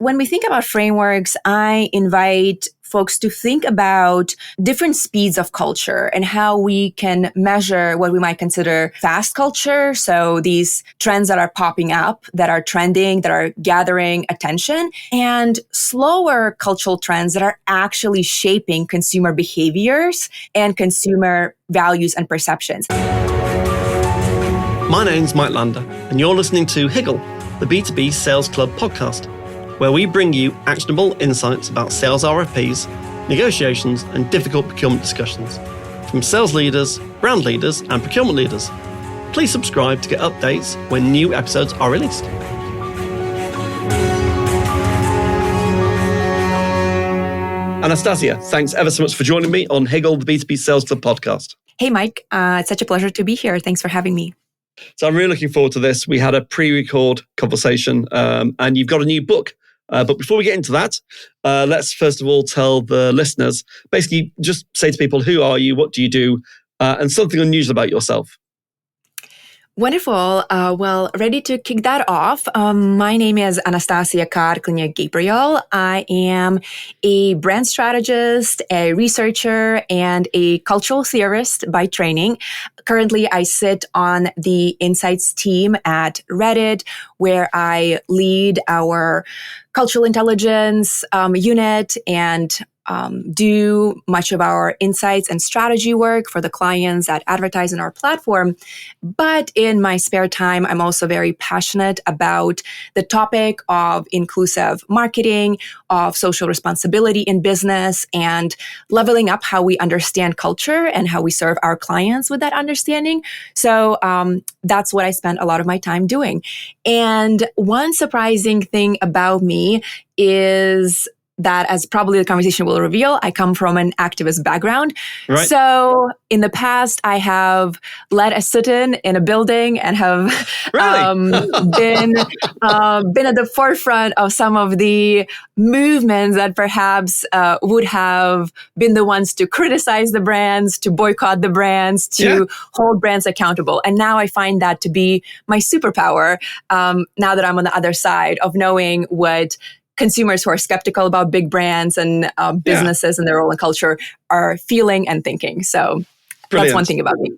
when we think about frameworks, I invite folks to think about different speeds of culture and how we can measure what we might consider fast culture. So these trends that are popping up, that are trending, that are gathering attention, and slower cultural trends that are actually shaping consumer behaviors and consumer values and perceptions. My name's Mike Lander, and you're listening to Higgle, the B2B Sales Club podcast, where we bring you actionable insights about sales RFPs, negotiations, and difficult procurement discussions from sales leaders, brand leaders, and procurement leaders. Please subscribe to get updates when new episodes are released. Anastasia, thanks ever so much for joining me on Higgle, the B2B Sales Club podcast. Hey, Mike. It's such a pleasure to be here. Thanks for having me. So I'm really looking forward to this. We had a pre-record conversation and you've got a new book. But before we get into that, let's first of all tell the listeners, basically just say to people, who are you, what do you do, and something unusual about yourself. Wonderful. Well, ready to kick that off. My name is Anastasia Kārkliņa Gabriel. I am a brand strategist, a researcher, and a cultural theorist by training. Currently, I sit on the insights team at Reddit, where I lead our cultural intelligence unit and do much of our insights and strategy work for the clients that advertise on our platform. But in my spare time, I'm also very passionate about the topic of inclusive marketing, of social responsibility in business, and leveling up how we understand culture and how we serve our clients with that understanding. So that's what I spend a lot of my time doing. And one surprising thing about me is that, as probably the conversation will reveal, I come from an activist background. Right. So in the past, I have led a sit-in in a building and have been at the forefront of some of the movements that perhaps would have been the ones to criticize the brands, to boycott the brands, to hold brands accountable. And now I find that to be my superpower, now that I'm on the other side of knowing what consumers who are skeptical about big brands and businesses and their role in culture are feeling and thinking. So Brilliant. That's one thing about me.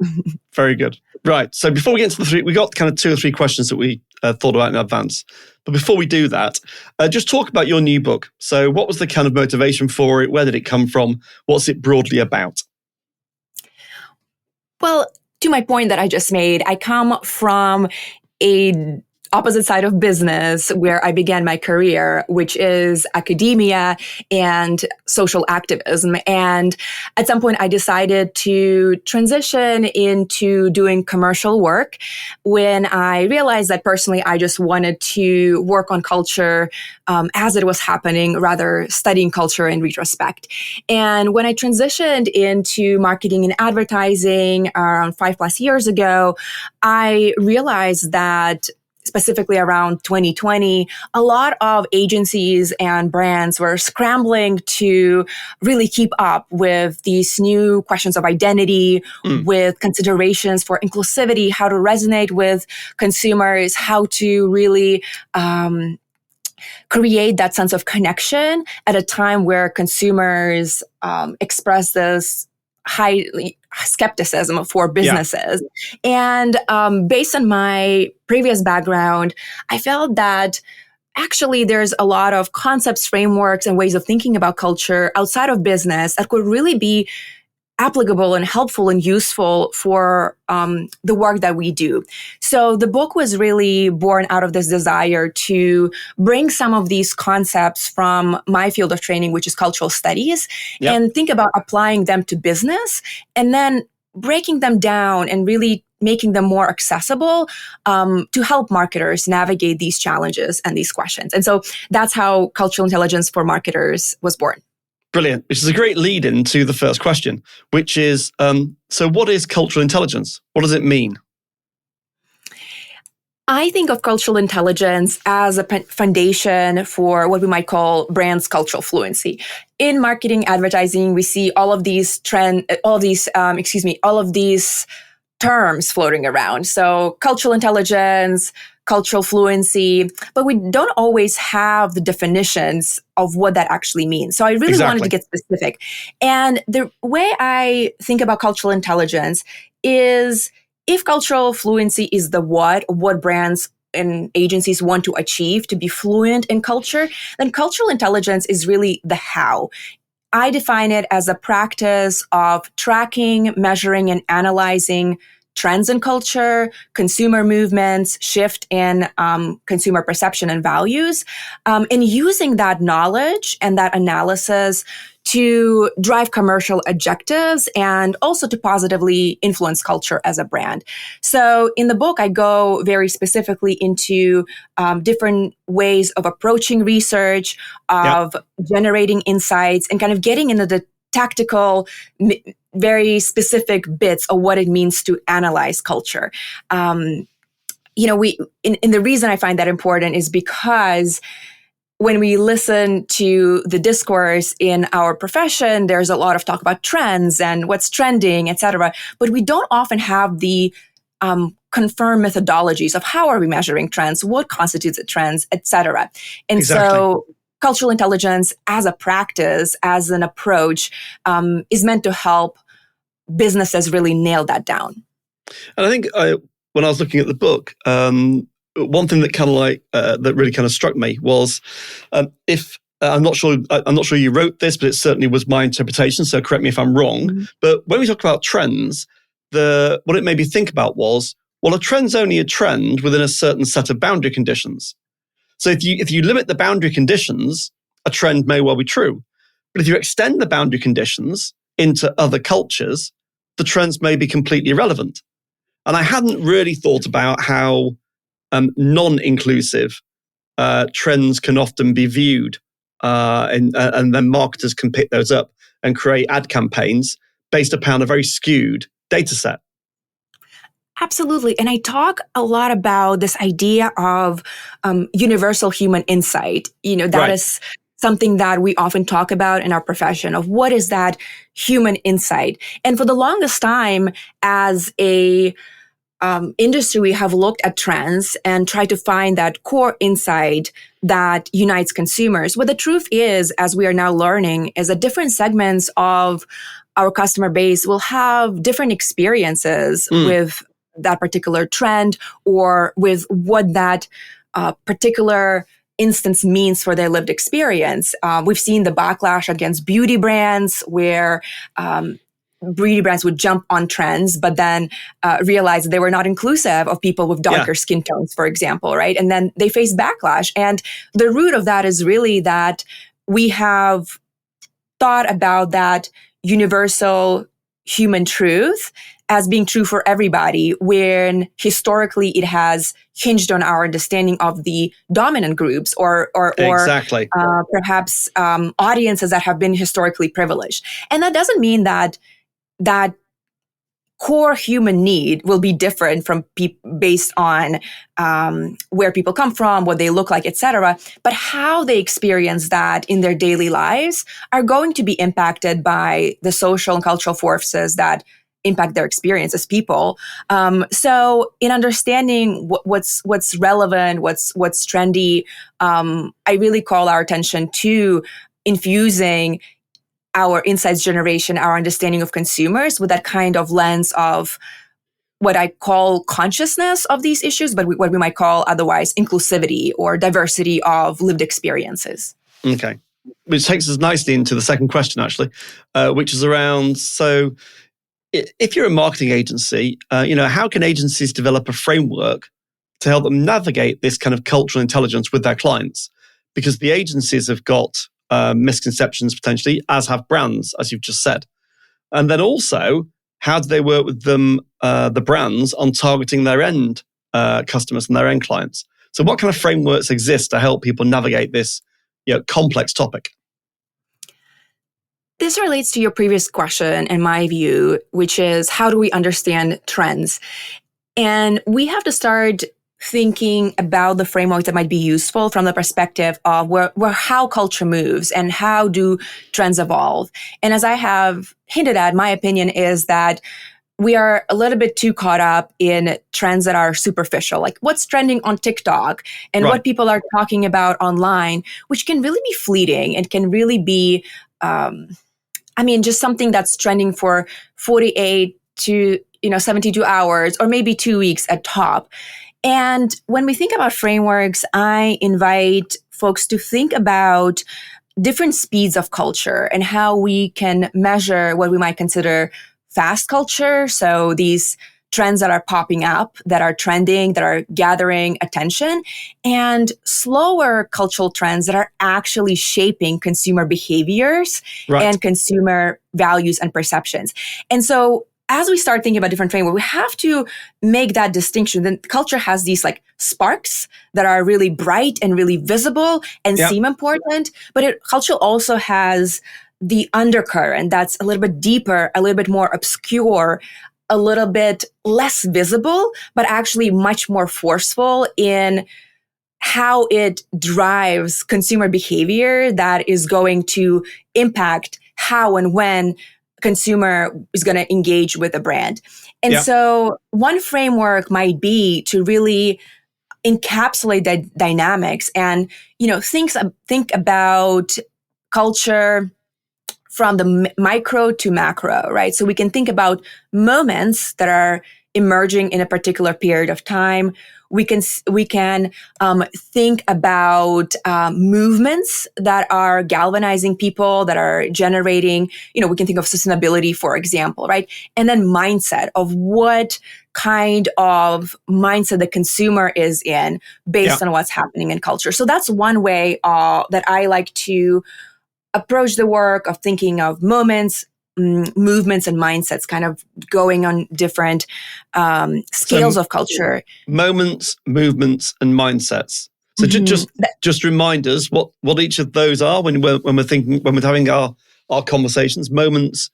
Very good. Right. So before we get into the three, we got kind of 2 or 3 questions that we thought about in advance. But before we do that, just talk about your new book. So what was the kind of motivation for it? Where did it come from? What's it broadly about? Well, to my point that I just made, I come from a opposite side of business where I began my career, which is academia and social activism. And at some point I decided to transition into doing commercial work when I realized that personally I just wanted to work on culture as it was happening, rather studying culture in retrospect. And when I transitioned into marketing and advertising around 5+ years ago, I realized that specifically around 2020, a lot of agencies and brands were scrambling to really keep up with these new questions of identity, with considerations for inclusivity, how to resonate with consumers, how to really create that sense of connection at a time where consumers express this highly skepticism for businesses. And based on my previous background, I felt that actually there's a lot of concepts, frameworks, and ways of thinking about culture outside of business that could really be applicable and helpful and useful for the work that we do. So the book was really born out of this desire to bring some of these concepts from my field of training, which is cultural studies, and think about applying them to business and then breaking them down and really making them more accessible to help marketers navigate these challenges and these questions. And so that's how Cultural Intelligence for Marketers was born. Brilliant, which is a great lead in to the first question, which is, so what is cultural intelligence? What does it mean? I think of cultural intelligence as a foundation for what we might call brands' cultural fluency. In marketing, advertising, we see all of these terms floating around. So cultural intelligence, cultural fluency, but we don't always have the definitions of what that actually means. So I really wanted to get specific. And the way I think about cultural intelligence is, if cultural fluency is the what brands and agencies want to achieve to be fluent in culture, then cultural intelligence is really the how. I define it as a practice of tracking, measuring, and analyzing trends in culture, consumer movements, shift in consumer perception and values, and using that knowledge and that analysis to drive commercial objectives and also to positively influence culture as a brand. So in the book, I go very specifically into different ways of approaching research, of generating insights, and kind of getting into the tactical, very specific bits of what it means to analyze culture. The reason I find that important is because when we listen to the discourse in our profession, there's a lot of talk about trends and what's trending, et cetera. But we don't often have the confirmed methodologies of how are we measuring trends, what constitutes a trends, et cetera. And so cultural intelligence as a practice, as an approach, is meant to help businesses really nail that down. And I think when I was looking at the book, one thing that that really kind of struck me was, if I'm not sure you wrote this, but it certainly was my interpretation. So correct me if I'm wrong. Mm-hmm. But when we talk about trends, what it made me think about was, well, a trend's only a trend within a certain set of boundary conditions. So if you limit the boundary conditions, a trend may well be true. But if you extend the boundary conditions into other cultures, the trends may be completely irrelevant. And I hadn't really thought about how non-inclusive trends can often be viewed, and then marketers can pick those up and create ad campaigns based upon a very skewed data set. Absolutely. And I talk a lot about this idea of universal human insight. That is something that we often talk about in our profession, of what is that human insight. And for the longest time, as a industry, we have looked at trends and tried to find that core insight that unites consumers. What the truth is, as we are now learning, is that different segments of our customer base will have different experiences with that particular trend, or with what that particular instance means for their lived experience. We've seen the backlash against beauty brands, where beauty brands would jump on trends, but then realize that they were not inclusive of people with darker skin tones, for example, right? And then they face backlash. And the root of that is really that we have thought about that universal human truth as being true for everybody, when historically it has hinged on our understanding of the dominant groups or perhaps audiences that have been historically privileged. And that doesn't mean that core human need will be different from based on where people come from, what they look like, etc. But how they experience that in their daily lives are going to be impacted by the social and cultural forces that impact their experience as people. So in understanding what's relevant, what's trendy, I really call our attention to infusing our insights generation, our understanding of consumers with that kind of lens of what I call consciousness of these issues, but what we might call otherwise inclusivity or diversity of lived experiences. Okay. Which takes us nicely into the second question, actually, which is around, so if you're a marketing agency, how can agencies develop a framework to help them navigate this kind of cultural intelligence with their clients? Because the agencies have got misconceptions potentially, as have brands, as you've just said. And then also, how do they work with them, the brands, on targeting their end customers and their end clients? So what kind of frameworks exist to help people navigate this complex topic? This relates to your previous question, in my view, which is, how do we understand trends? And we have to start thinking about the framework that might be useful from the perspective of where how culture moves and how do trends evolve. And as I have hinted at, my opinion is that we are a little bit too caught up in trends that are superficial, like what's trending on TikTok and what people are talking about online, which can really be fleeting and can really be, just something that's trending for 48 to 72 hours or maybe 2 weeks at top. And when we think about frameworks, I invite folks to think about different speeds of culture and how we can measure what we might consider fast culture. So these trends that are popping up, that are trending, that are gathering attention, and slower cultural trends that are actually shaping consumer behaviors and consumer values and perceptions. And so as we start thinking about different frameworks, we have to make that distinction. Then culture has these like sparks that are really bright and really visible and seem important, but culture also has the undercurrent that's a little bit deeper, a little bit more obscure, a little bit less visible, but actually much more forceful in how it drives consumer behavior that is going to impact how and when consumer is going to engage with a brand. And so one framework might be to really encapsulate the dynamics and, think about culture from the micro to macro, right? So we can think about moments that are emerging in a particular period of time. We can think about movements that are galvanizing people, that are generating, we can think of sustainability, for example, right? And then mindset of what kind of mindset the consumer is in based on what's happening in culture. So that's one way that I like to approach the work of thinking of moments, movements, and mindsets, kind of going on different scales of culture. Moments, movements, and mindsets. So just remind us what each of those are when we're having our conversations. Moments,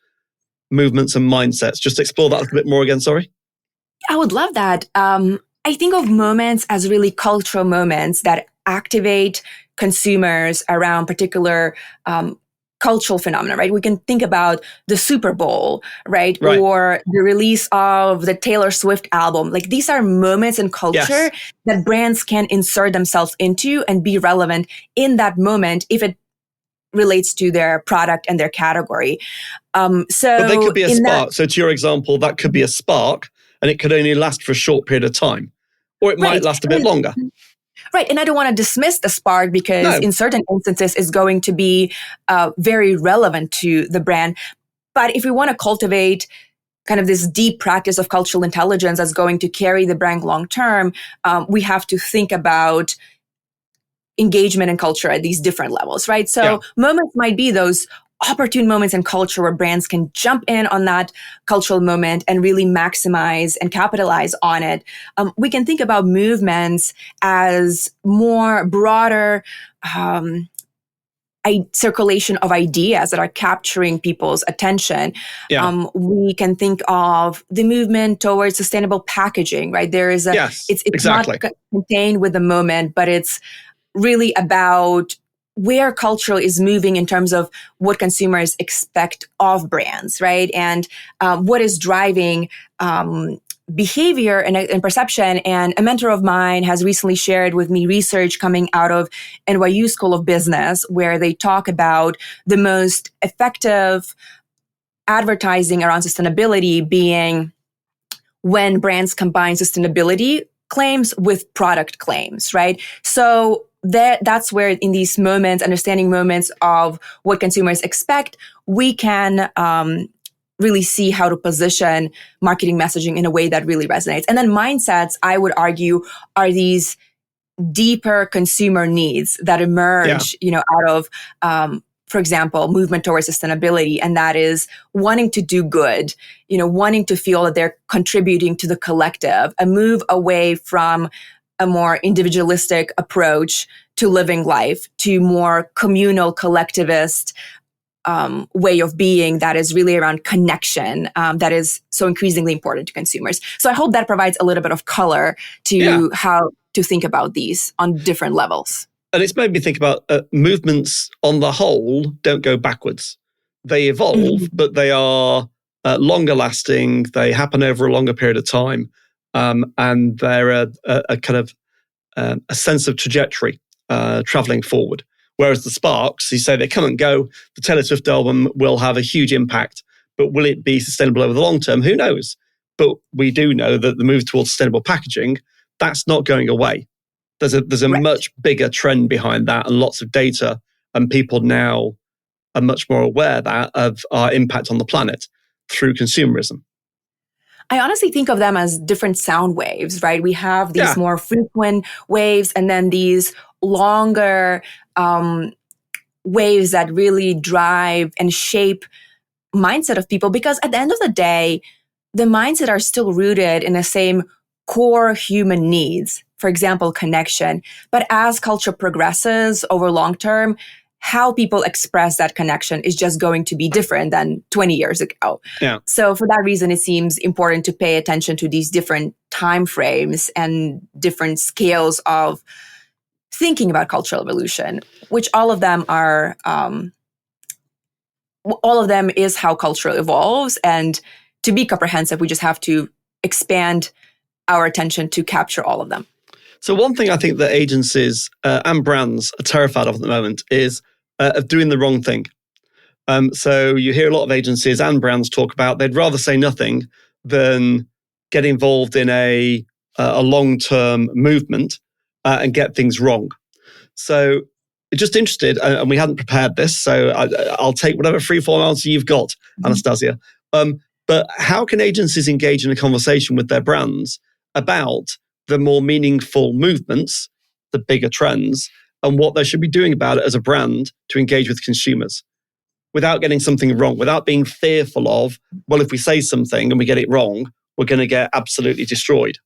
movements, and mindsets. Just explore that a little bit more again. Sorry. I would love that. I think of moments as really cultural moments that activate consumers around particular cultural phenomena, right? We can think about the Super Bowl, right? Or the release of the Taylor Swift album. Like these are moments in culture that brands can insert themselves into and be relevant in that moment if it relates to their product and their category. But they could be a spark. So to your example, that could be a spark and it could only last for a short period of time, or it might last a bit longer. Right. And I don't want to dismiss the spark because in certain instances it's going to be very relevant to the brand. But if we want to cultivate kind of this deep practice of cultural intelligence that's going to carry the brand long term, we have to think about engagement and culture at these different levels, right? So moments might be those opportune moments in culture where brands can jump in on that cultural moment and really maximize and capitalize on it. We can think about movements as more broader circulation of ideas that are capturing people's attention. We can think of the movement towards sustainable packaging, right? There is it's not contained with the moment, but it's really about where culture is moving in terms of what consumers expect of brands, right? And what is driving behavior and perception. And a mentor of mine has recently shared with me research coming out of NYU School of Business, where they talk about the most effective advertising around sustainability being when brands combine sustainability claims with product claims, right? So that's where in these moments, understanding moments of what consumers expect, we can really see how to position marketing messaging in a way that really resonates. And then mindsets, I would argue, are these deeper consumer needs that emerge, out of, for example, movement towards sustainability. And that is wanting to do good, wanting to feel that they're contributing to the collective, a move away from a more individualistic approach to living life, to more communal, collectivist way of being that is really around connection, that is so increasingly important to consumers. So I hope that provides a little bit of color to how to think about these on different levels. And it's made me think about movements on the whole don't go backwards. They evolve, but they are longer lasting, they happen over a longer period of time, and they're a kind of a sense of trajectory traveling forward. Whereas the sparks, you say they come and go. The Taylor Swift album will have a huge impact, but will it be sustainable over the long term? Who knows? But we do know that the move towards sustainable packaging, that's not going away. There's a Right. much bigger trend behind that, and lots of data, and people now are much more aware of our impact on the planet through consumerism. I honestly think of them as different sound waves, right? We have these more frequent waves and then these longer waves that really drive and shape mindset of people, because at the end of the day, the mindset are still rooted in the same core human needs. For example, connection. But as culture progresses over long term, how people express that connection is just going to be different than 20 years ago. Yeah. So for that reason, it seems important to pay attention to these different time frames and different scales of thinking about cultural evolution, which all of them is how culture evolves. And to be comprehensive, we just have to expand our attention to capture all of them. So one thing I think that agencies and brands are terrified of at the moment is of doing the wrong thing. So you hear a lot of agencies and brands talk about they'd rather say nothing than get involved in a long-term movement and get things wrong. So just interested, and we hadn't prepared this, so I'll take whatever free-form answer you've got, Anastasia. But how can agencies engage in a conversation with their brands about the more meaningful movements, the bigger trends, and what they should be doing about it as a brand to engage with consumers without getting something wrong, without being fearful of, well, if we say something and we get it wrong, we're going to get absolutely destroyed?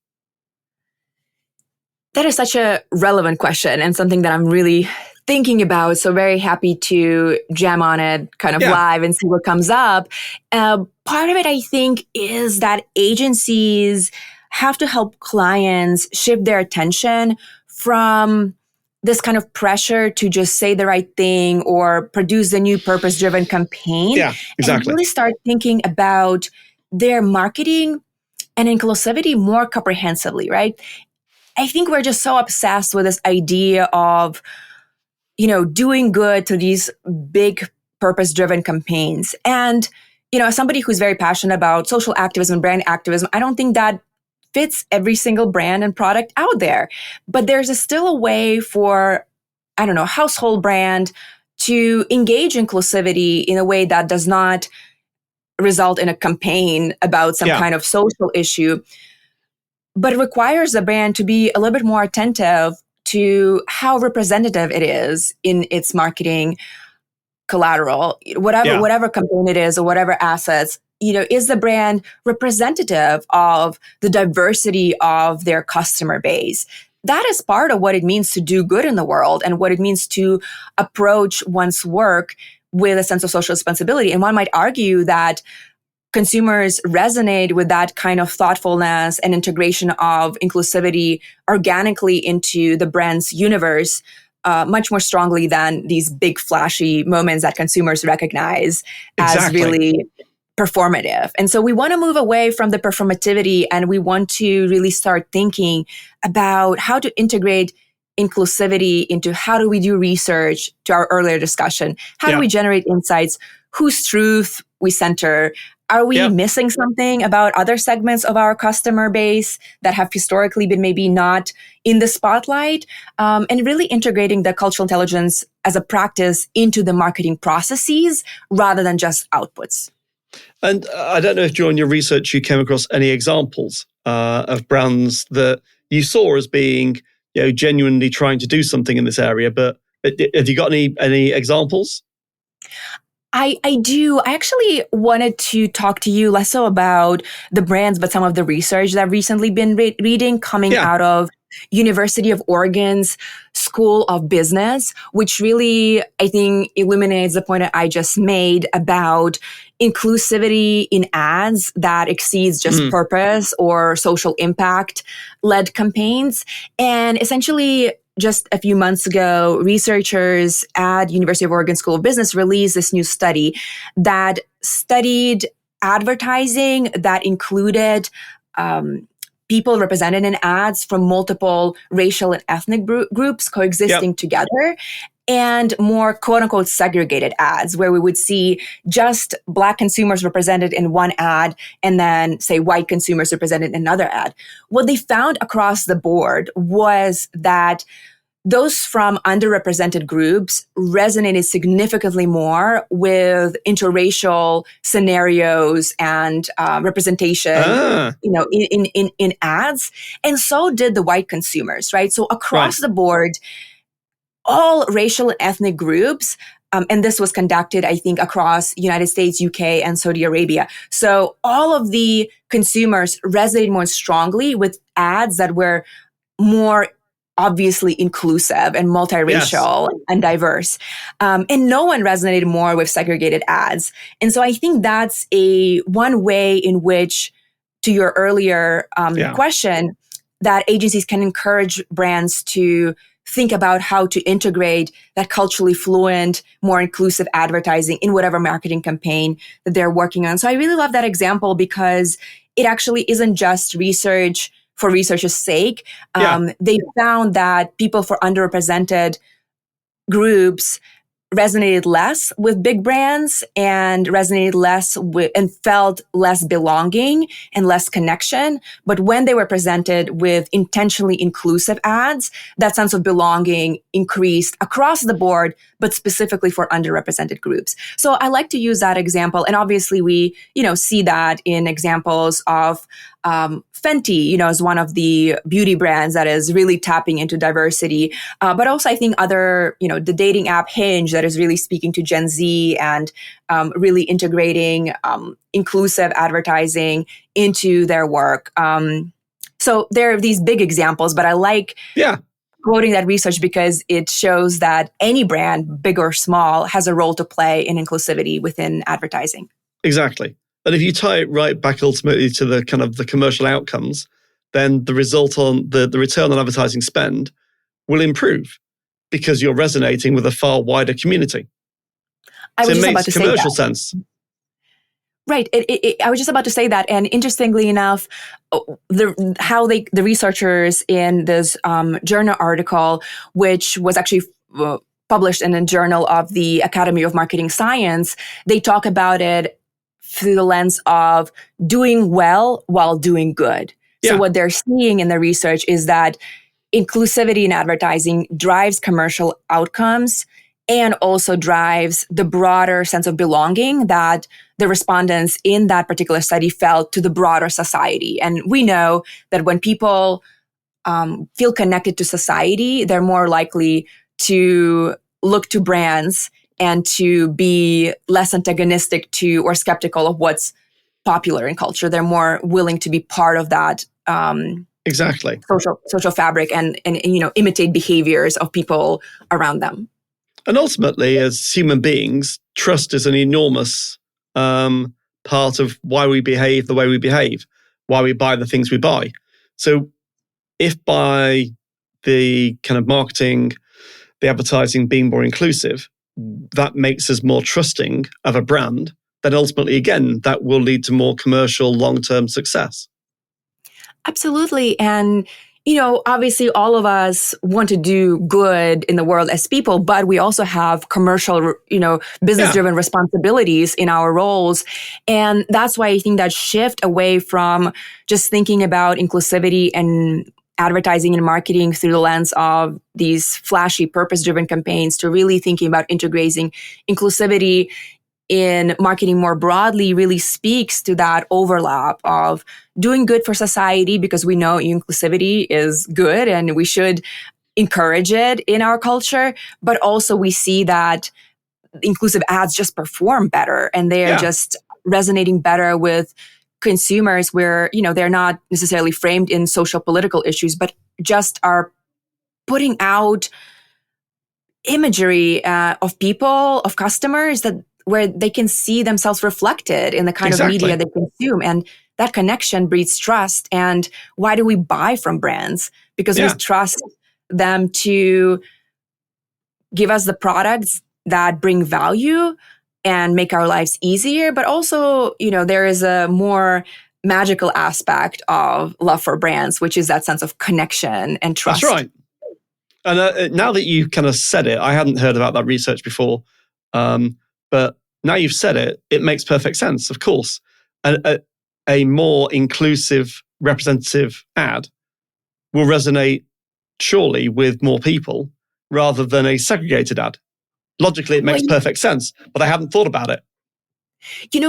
That is such a relevant question and something that I'm really thinking about. So very happy to jam on it kind of live and see what comes up. Part of it, I think, is that agencies have to help clients shift their attention from this kind of pressure to just say the right thing or produce a new purpose-driven campaign. Yeah, exactly. And really start thinking about their marketing and inclusivity more comprehensively, right? I think we're just so obsessed with this idea of, doing good to these big purpose-driven campaigns. And, as somebody who's very passionate about social activism, brand activism, I don't think that fits every single brand and product out there. But there's still a way for, a household brand to engage inclusivity in a way that does not result in a campaign about some kind of social issue, but it requires the brand to be a little bit more attentive to how representative it is in its marketing collateral, whatever campaign it is or whatever assets. Is the brand representative of the diversity of their customer base? That is part of what it means to do good in the world and what it means to approach one's work with a sense of social responsibility. And one might argue that consumers resonate with that kind of thoughtfulness and integration of inclusivity organically into the brand's universe much more strongly than these big flashy moments that consumers recognize as really performative. And so we want to move away from the performativity and we want to really start thinking about how to integrate inclusivity into how do we do research, to our earlier discussion. How do we generate insights? Whose truth we center? Are we missing something about other segments of our customer base that have historically been maybe not in the spotlight? And really integrating the cultural intelligence as a practice into the marketing processes rather than just outputs. And I don't know if during your research you came across any examples of brands that you saw as being, genuinely trying to do something in this area. But have you got any examples? I do. I actually wanted to talk to you less so about the brands, but some of the research that I've recently been reading coming out of University of Oregon's School of Business, which really, I think, illuminates the point that I just made about inclusivity in ads that exceeds just purpose or social impact led campaigns. And essentially, just a few months ago, researchers at University of Oregon School of Business released this new study that studied advertising that included people represented in ads from multiple racial and ethnic groups coexisting together, and more quote unquote segregated ads where we would see just Black consumers represented in one ad and then say white consumers represented in another ad. What they found across the board was that those from underrepresented groups resonated significantly more with interracial scenarios and representation, in ads, and so did the white consumers, right? So across the board, all racial and ethnic groups, and this was conducted, I think, across United States, UK, and Saudi Arabia. So all of the consumers resonated more strongly with ads that were more obviously inclusive and multiracial and diverse. And no one resonated more with segregated ads. And so I think that's one way in which, to your earlier question, that agencies can encourage brands to think about how to integrate that culturally fluent, more inclusive advertising in whatever marketing campaign that they're working on. So I really love that example because it actually isn't just research for research's sake. They found that people for underrepresented groups resonated less with big brands and resonated less with and felt less belonging and less connection. But when they were presented with intentionally inclusive ads, that sense of belonging increased across the board, but specifically for underrepresented groups. So I like to use that example. And obviously we, see that in examples of Fenty, is one of the beauty brands that is really tapping into diversity. But also I think other, the dating app Hinge that is really speaking to Gen Z and really integrating inclusive advertising into their work. So there are these big examples, but I like quoting that research because it shows that any brand, big or small, has a role to play in inclusivity within advertising. Exactly. And if you tie it right back ultimately to the kind of the commercial outcomes, then the result on the return on advertising spend will improve because you're resonating with a far wider community. So it makes commercial sense. Right. I was just about to say that. And interestingly enough, the researchers in this journal article, which was actually published in a journal of the Academy of Marketing Science, they talk about it through the lens of doing well while doing good. So what they're seeing in the research is that inclusivity in advertising drives commercial outcomes and also drives the broader sense of belonging that the respondents in that particular study felt to the broader society. And we know that when people feel connected to society, they're more likely to look to brands and to be less antagonistic to or skeptical of what's popular in culture. They're more willing to be part of that exactly social fabric and imitate behaviors of people around them. And ultimately, as human beings, trust is an enormous part of why we behave the way we behave, why we buy the things we buy. So if by the kind of marketing, the advertising being more inclusive, that makes us more trusting of a brand, then ultimately, again, that will lead to more commercial long-term success. Absolutely. And, obviously all of us want to do good in the world as people, but we also have commercial, business-driven responsibilities in our roles. And that's why I think that shift away from just thinking about inclusivity and advertising and marketing through the lens of these flashy, purpose-driven campaigns to really thinking about integrating inclusivity in marketing more broadly really speaks to that overlap of doing good for society because we know inclusivity is good and we should encourage it in our culture. But also we see that inclusive ads just perform better and they're just resonating better with consumers where, they're not necessarily framed in social political issues, but just are putting out imagery of people, of customers where they can see themselves reflected in the kind of media they consume. And that connection breeds trust. And why do we buy from brands? Because we trust them to give us the products that bring value and make our lives easier. But also, there is a more magical aspect of love for brands, which is that sense of connection and trust. That's right. And now that you kind of said it, I hadn't heard about that research before. But now you've said it, it makes perfect sense, of course. A more inclusive, representative ad will resonate surely with more people rather than a segregated ad. Logically, it makes perfect sense, but I hadn't thought about it.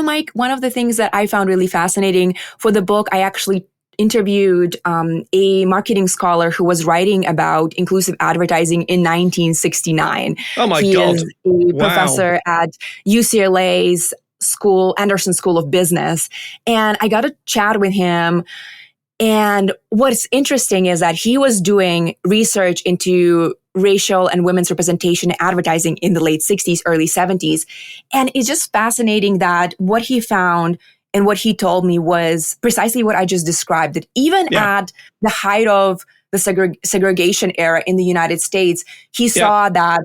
Mike, one of the things that I found really fascinating for the book, I actually interviewed a marketing scholar who was writing about inclusive advertising in 1969. Oh my He God. is a professor at UCLA's Anderson School of Business. And I got to chat with him. And what's interesting is that he was doing research into racial and women's representation in advertising in the late 60s, early 70s. And it's just fascinating that what he found and what he told me was precisely what I just described, that even at the height of the segregation era in the United States, he saw that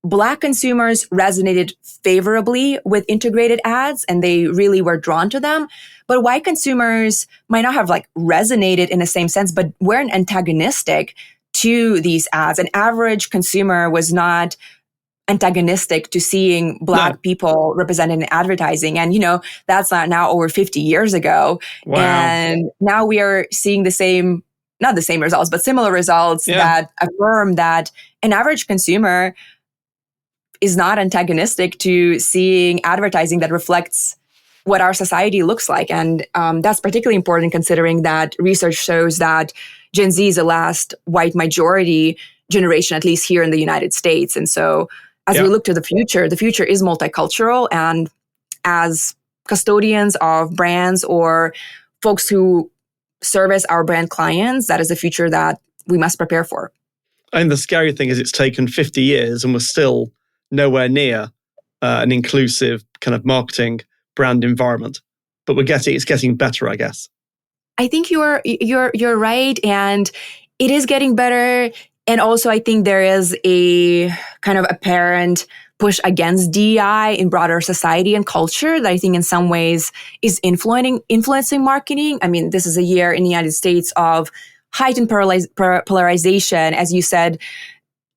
Black consumers resonated favorably with integrated ads and they really were drawn to them. But white consumers might not have resonated in the same sense, but weren't antagonistic to these ads. An average consumer was not antagonistic to seeing Black people represented in advertising. And, that's not now over 50 years ago. Wow. And now we are seeing not the same results, but similar results that affirm that an average consumer is not antagonistic to seeing advertising that reflects what our society looks like. And that's particularly important considering that research shows that Gen Z is the last white majority generation, at least here in the United States. And so as we look to the future is multicultural. And as custodians of brands or folks who service our brand clients, that is a future that we must prepare for. And the scary thing is it's taken 50 years and we're still nowhere near an inclusive kind of marketing brand environment. But it's getting better, I guess. I think you're right. And it is getting better. And also, I think there is a kind of apparent push against DEI in broader society and culture that I think in some ways is influencing marketing. I mean, this is a year in the United States of heightened polarization. As you said,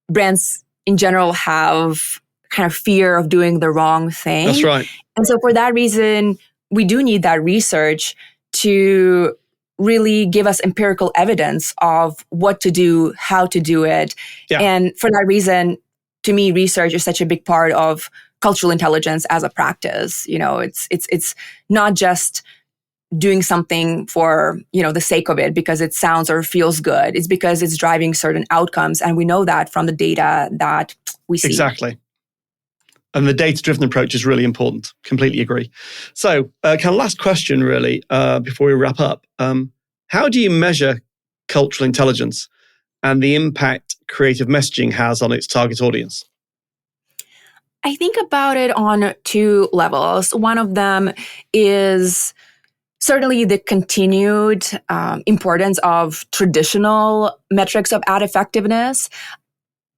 brands in general have kind of fear of doing the wrong thing. That's right. And so for that reason, we do need that research to really give us empirical evidence of what to do, how to do it. Yeah. And for that reason, to me, research is such a big part of cultural intelligence as a practice. It's not just doing something for, the sake of it because it sounds or feels good. It's because it's driving certain outcomes. And we know that from the data that we see. Exactly. And the data-driven approach is really important. Completely agree. So, kind of last question, really, before we wrap up. How do you measure cultural intelligence and the impact creative messaging has on its target audience? I think about it on two levels. One of them is certainly the continued importance of traditional metrics of ad effectiveness.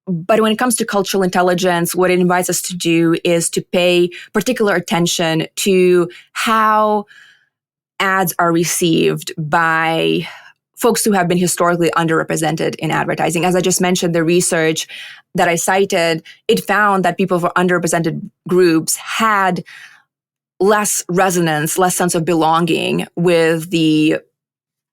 But when it comes to cultural intelligence, what it invites us to do is to pay particular attention to how ads are received by folks who have been historically underrepresented in advertising. As I just mentioned, the research that I cited, it found that people from underrepresented groups had less resonance, less sense of belonging with the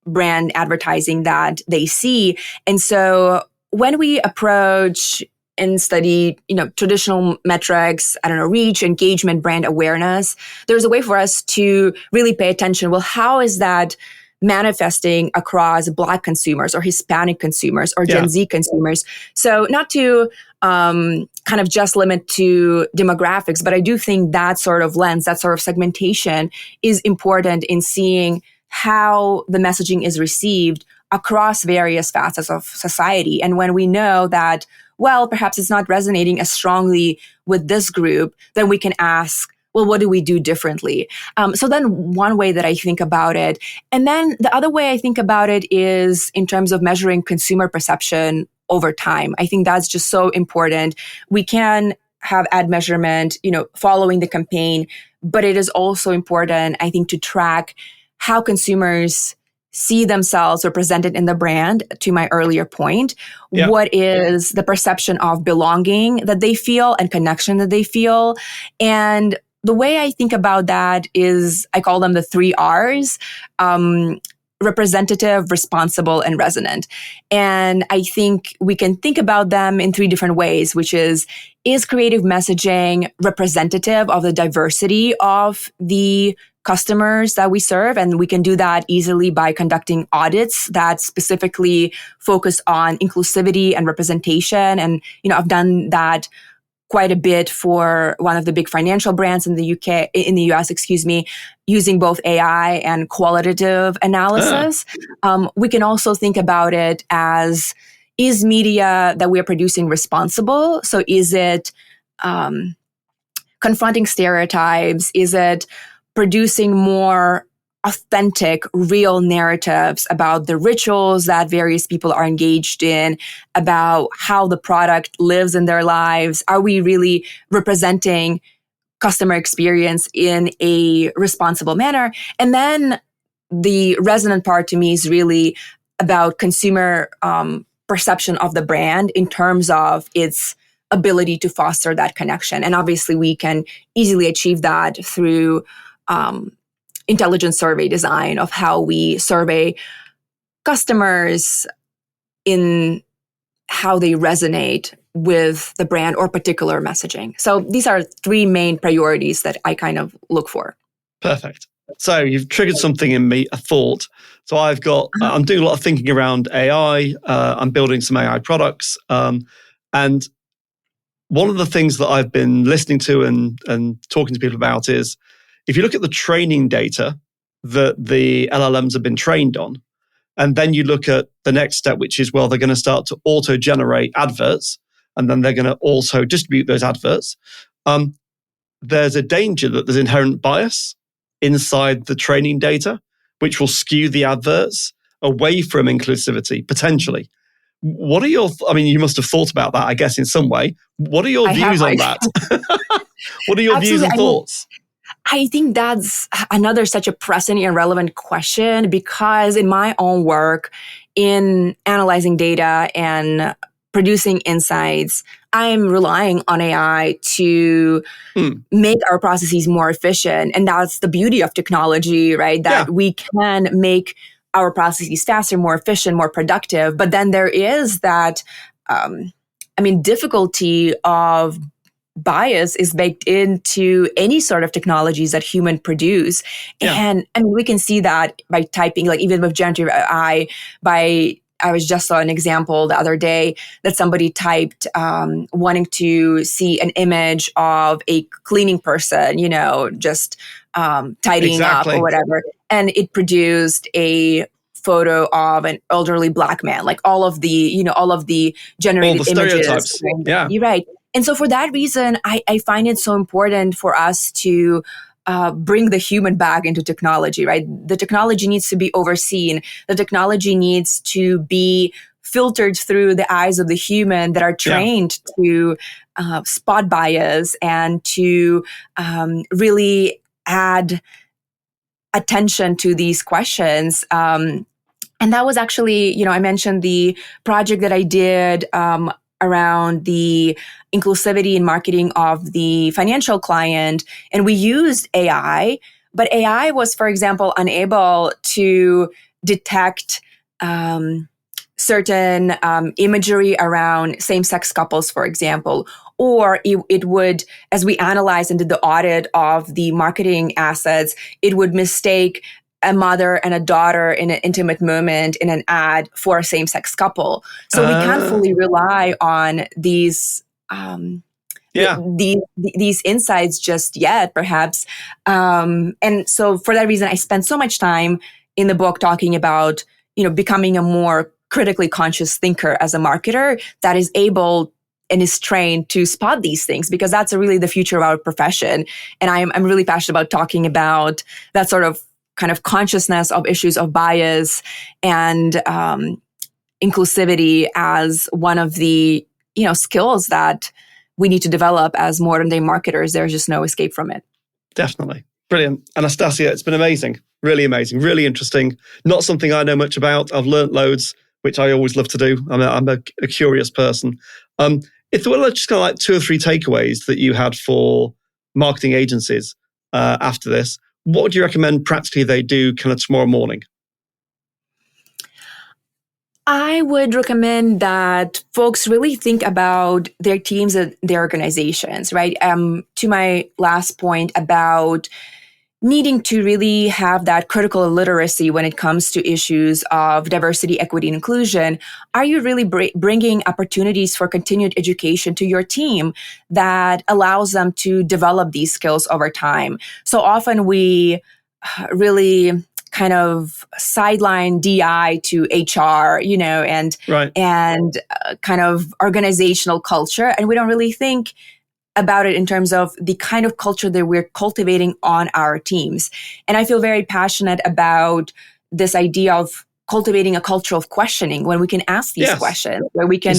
brand advertising that they see. And so when we approach and study, traditional metrics, reach, engagement, brand awareness, there's a way for us to really pay attention. Well, how is that manifesting across Black consumers or Hispanic consumers or Gen Z consumers? So not to kind of just limit to demographics, but I do think that sort of lens, that sort of segmentation is important in seeing how the messaging is received across various facets of society. And when we know that, well, perhaps it's not resonating as strongly with this group, then we can ask, well, what do we do differently? So then one way that I think about it. And then the other way I think about it is in terms of measuring consumer perception over time. I think that's just so important. We can have ad measurement, following the campaign, but it is also important, I think, to track how consumers see themselves represented in the brand, to my earlier point. Yeah. What is the perception of belonging that they feel and connection that they feel? And the way I think about that is, I call them the 3 R's, representative, responsible, and resonant. And I think we can think about them in 3 different ways, which is creative messaging representative of the diversity of the customers that we serve? And we can do that easily by conducting audits that specifically focus on inclusivity and representation. And, I've done that quite a bit for one of the big financial brands in the US, using both AI and qualitative analysis. We can also think about it as, is media that we are producing responsible? So is it confronting stereotypes? Is it producing more authentic, real narratives about the rituals that various people are engaged in, about how the product lives in their lives? Are we really representing customer experience in a responsible manner? And then the resonant part to me is really about consumer perception of the brand in terms of its ability to foster that connection. And obviously we can easily achieve that through intelligent survey design of how we survey customers in how they resonate with the brand or particular messaging. So these are 3 main priorities that I kind of look for. Perfect. So you've triggered something in me, a thought. So I'm doing a lot of thinking around AI. I'm building some AI products. And one of the things that I've been listening to and talking to people about is, if you look at the training data that the LLMs have been trained on, and then you look at the next step, which is, they're going to start to auto-generate adverts, and then they're going to also distribute those adverts. There's a danger that there's inherent bias inside the training data, which will skew the adverts away from inclusivity, potentially. What are you must have thought about that, I guess, in some way. What are your views on that? What are your views and thoughts? I think that's another such a pressing and relevant question, because in my own work in analyzing data and producing insights, I'm relying on AI to make our processes more efficient. And that's the beauty of technology, right? That we can make our processes faster, more efficient, more productive. But then there is that, difficulty of bias is baked into any sort of technologies that human produce. And we can see that by typing, like even with generative AI, I was just saw an example the other day that somebody typed wanting to see an image of a cleaning person, just tidying up or whatever. And it produced a photo of an elderly Black man, like all of the generated images. Yeah. You're right. And so for that reason, I find it so important for us to bring the human back into technology, right? The technology needs to be overseen. The technology needs to be filtered through the eyes of the human that are trained to spot bias and to really add attention to these questions. And that was actually, I mentioned the project that I did around the inclusivity and marketing of the financial client. And we used AI, but AI was, for example, unable to detect certain imagery around same-sex couples, for example. Or it would, as we analyzed and did the audit of the marketing assets, it would mistake a mother and a daughter in an intimate moment in an ad for a same-sex couple. So we can't fully rely on these these insights just yet, perhaps. And so for that reason, I spent so much time in the book talking about, becoming a more critically conscious thinker as a marketer that is able and is trained to spot these things, because that's really the future of our profession. And I'm really passionate about talking about that sort of kind of consciousness of issues of bias and inclusivity as one of the skills that we need to develop as modern day marketers. There's just no escape from it. Definitely. Brilliant. Anastasia, it's been amazing, really interesting. Not something I know much about. I've learnt loads, which I always love to do. I'm a curious person. If there were just kind of like 2 or 3 takeaways that you had for marketing agencies after this, what would you recommend practically they do kind of tomorrow morning? I would recommend that folks really think about their teams and their organizations, right? To my last point about needing to really have that critical literacy when it comes to issues of diversity, equity, and inclusion. Are you really bringing opportunities for continued education to your team that allows them to develop these skills over time? So often we really kind of sideline DI to HR, and kind of organizational culture, and we don't really think about it in terms of the kind of culture that we're cultivating on our teams. And I feel very passionate about this idea of cultivating a culture of questioning when we can ask these questions, where we can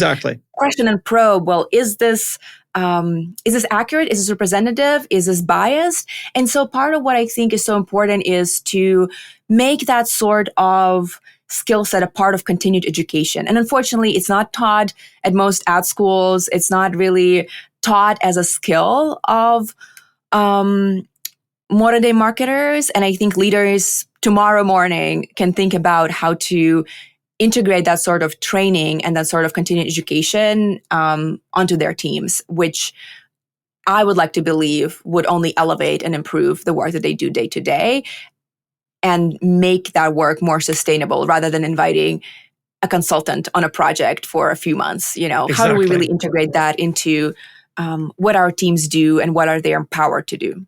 question and probe, well, is this accurate? Is this representative? Is this biased? And so part of what I think is so important is to make that sort of skill set a part of continued education. And unfortunately, it's not taught at most ad schools. It's not really taught as a skill of modern day marketers. And I think leaders tomorrow morning can think about how to integrate that sort of training and that sort of continued education onto their teams, which I would like to believe would only elevate and improve the work that they do day to day and make that work more sustainable rather than inviting a consultant on a project for a few months. How do we really integrate that into what our teams do and what are they empowered to do?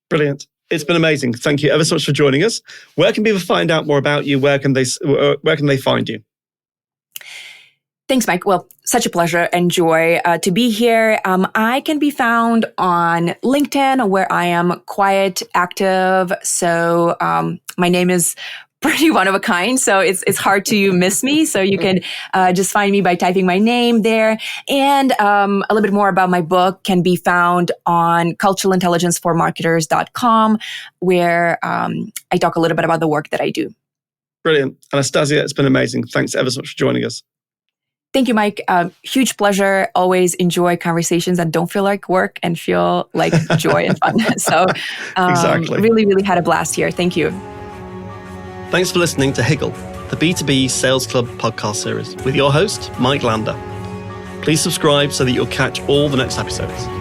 Brilliant. It's been amazing. Thank you ever so much for joining us. Where can people find out more about you? Where can they find you? Thanks, Mike. Well, such a pleasure and joy to be here. I can be found on LinkedIn, where I am quite active. So my name is pretty one of a kind, so it's hard to miss me. So you can just find me by typing my name there. And a little bit more about my book can be found on culturalintelligenceformarketers.com, where I talk a little bit about the work that I do. Brilliant. Anastasia, it's been amazing. Thanks ever so much for joining us. Thank you, Mike. Huge pleasure. Always enjoy conversations that don't feel like work and feel like joy and fun. So really, really had a blast here. Thank you. Thanks for listening to Higgle, the B2B Sales Club podcast series with your host, Mike Lander. Please subscribe so that you'll catch all the next episodes.